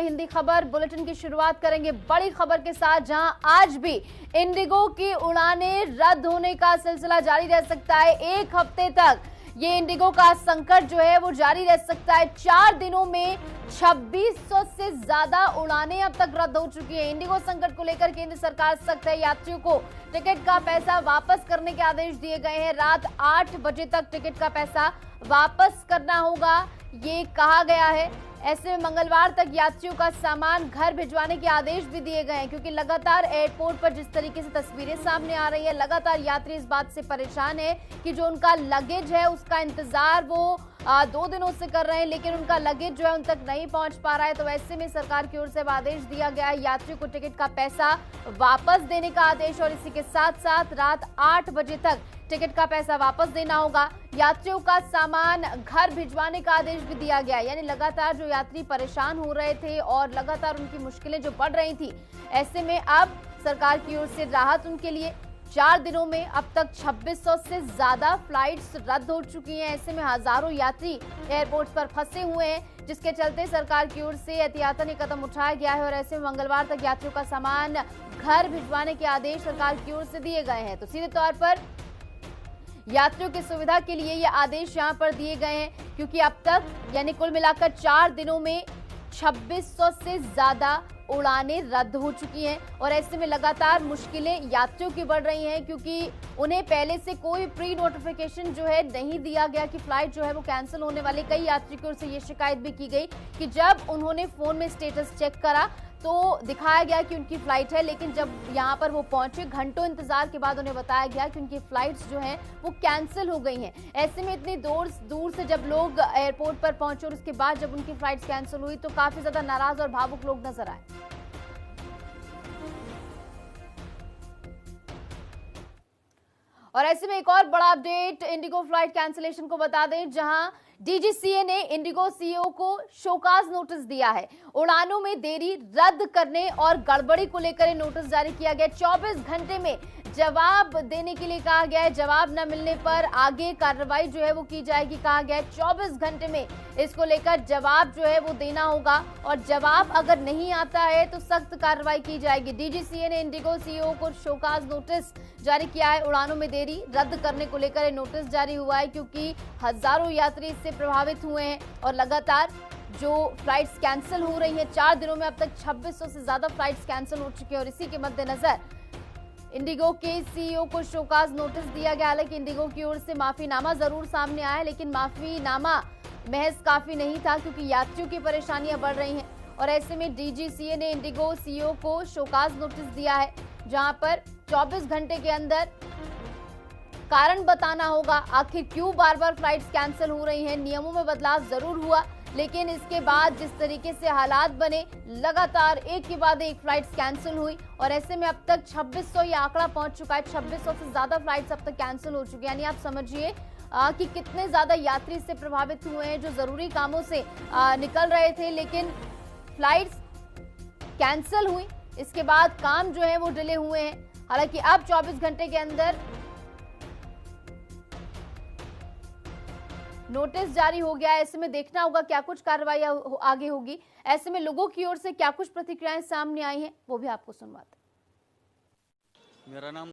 हिंदी खबर बुलेटिन की शुरुआत करेंगे बड़ी खबर के साथ, जहां आज भी इंडिगो की उड़ानें रद्द होने का सिलसिला जारी रह सकता है। एक हफ्ते तक ये इंडिगो का संकट जो है वो जारी रह सकता है। 4 दिनों में 2600 से ज्यादा उड़ानें अब तक रद्द हो चुकी हैं। इंडिगो संकट को लेकर केंद्र सरकार सख्त है। यात्रियों को टिकट का पैसा वापस करने के आदेश दिए गए हैं। रात 8 बजे तक टिकट का पैसा वापस करना होगा, ये कहा गया है। ऐसे में मंगलवार तक यात्रियों का सामान घर भिजवाने के आदेश भी दिए गए हैं, क्योंकि लगातार एयरपोर्ट पर जिस तरीके से तस्वीरें सामने आ रही है, लगातार यात्री इस बात से परेशान है कि जो उनका लगेज है उसका इंतजार वो 2 दिनों से कर रहे हैं, लेकिन उनका लगेज जो है उन तक नहीं पहुंच पा रहा है। तो ऐसे में सरकार की ओर से आदेश दिया गया है, यात्रियों को टिकट का पैसा वापस देने का आदेश, और इसी के साथ साथ रात 8 बजे तक टिकट का पैसा वापस देना होगा। यात्रियों का सामान घर भिजवाने का आदेश भी दिया गया है। यानी लगातार जो यात्री परेशान हो रहे थे और लगातार उनकी मुश्किलें जो बढ़ रही थी, ऐसे में अब सरकार की ओर से राहत उनके लिए। 4 दिनों में अब तक 2600 से ज्यादा फ्लाइट्स रद्द हो चुकी हैं। ऐसे में हजारों यात्री एयरपोर्ट पर फंसे हुए हैं, जिसके चलते सरकार की ओर से एहतियातन ये कदम उठाया गया है। और ऐसे में मंगलवार तक यात्रियों का सामान घर भिजवाने के आदेश सरकार की ओर से दिए गए हैं। तो सीधे तौर पर यात्रियों की सुविधा के लिए ये आदेश यहां पर दिए गए हैं, क्योंकि अब तक यानी कुल मिलाकर 4 दिनों में 2600 से ज्यादा उड़ानें रद्द हो चुकी हैं। और ऐसे में लगातार मुश्किलें यात्रियों की बढ़ रही हैं, क्योंकि उन्हें पहले से कोई प्री नोटिफिकेशन जो है नहीं दिया गया कि फ्लाइट जो है वो कैंसिल होने वाली। कई यात्री की ओर से ये शिकायत भी की गई कि जब उन्होंने फोन में स्टेटस चेक करा तो दिखाया गया कि उनकी फ्लाइट है, लेकिन जब यहाँ पर वो पहुंचे घंटों इंतजार के बाद उन्हें बताया गया कि उनकी फ्लाइट्स जो हैं वो कैंसिल हो गई हैं। ऐसे में इतनी दूर से जब लोग एयरपोर्ट पर पहुंचे और उसके बाद जब उनकी फ्लाइट्स कैंसिल हुई तो काफी ज्यादा नाराज और भावुक लोग नजर आए। और ऐसे में एक और बड़ा अपडेट इंडिगो फ्लाइट कैंसिलेशन को बता दें, जहां डीजीसीए ने इंडिगो सीईओ को शोकाज नोटिस दिया है। उड़ानों में देरी रद्द करने और गड़बड़ी को लेकर नोटिस जारी किया गया। 24 घंटे में जवाब देने के लिए कहा गया है। जवाब न मिलने पर आगे कार्रवाई जो है वो की जाएगी, कहा गया है। 24 घंटे में इसको लेकर जवाब जो है वो देना होगा, और जवाब अगर नहीं आता है तो सख्त कार्रवाई की जाएगी। डीजीसीए ने इंडिगो सीईओ को शोकाज नोटिस जारी किया है। उड़ानों में देरी रद्द करने को लेकर नोटिस जारी हुआ है, क्योंकि हजारों यात्री इससे प्रभावित हुए हैं और लगातार जो फ्लाइट्स कैंसिल हो रही हैं। 4 दिनों में अब तक 2600 से ज्यादा फ्लाइट्स कैंसिल हो चुकी है। और इसी के मद्देनजर इंडिगो के सीईओ को शोकाज नोटिस दिया गया। हालांकि इंडिगो की ओर से माफीनामा जरूर सामने आया, लेकिन माफीनामा महज काफी नहीं था, क्योंकि यात्रियों की परेशानियां बढ़ रही हैं। और ऐसे में डीजीसीए ने इंडिगो सीईओ को शोकाज नोटिस दिया है, जहां पर 24 घंटे के अंदर कारण बताना होगा आखिर क्यों बार बार फ्लाइट्स कैंसिल हो रही हैं। नियमों में बदलाव जरूर हुआ, लेकिन इसके बाद जिस तरीके से हालात बने, लगातार एक के बाद एक फ्लाइट्स कैंसिल हुई। और ऐसे में अब तक 2600 ये आंकड़ा पहुंच चुका है। 2600 से ज्यादा फ्लाइट्स अब तक कैंसिल हो चुकी है। यानी आप समझिए कि कितने ज्यादा यात्री इससे प्रभावित हुए हैं, जो जरूरी कामों से निकल रहे थे, लेकिन फ्लाइट्स कैंसिल हुई। इसके बाद काम जो है वो डिले हुए हैं। हालांकि अब 24 घंटे के अंदर नोटिस जारी हो गया है। ऐसे में देखना होगा क्या कुछ कार्रवाई आगे होगी। ऐसे में लोगों की ओर से क्या कुछ प्रतिक्रियाएं सामने आई हैं, वो भी आपको सुनवाते हैं। मेरा नाम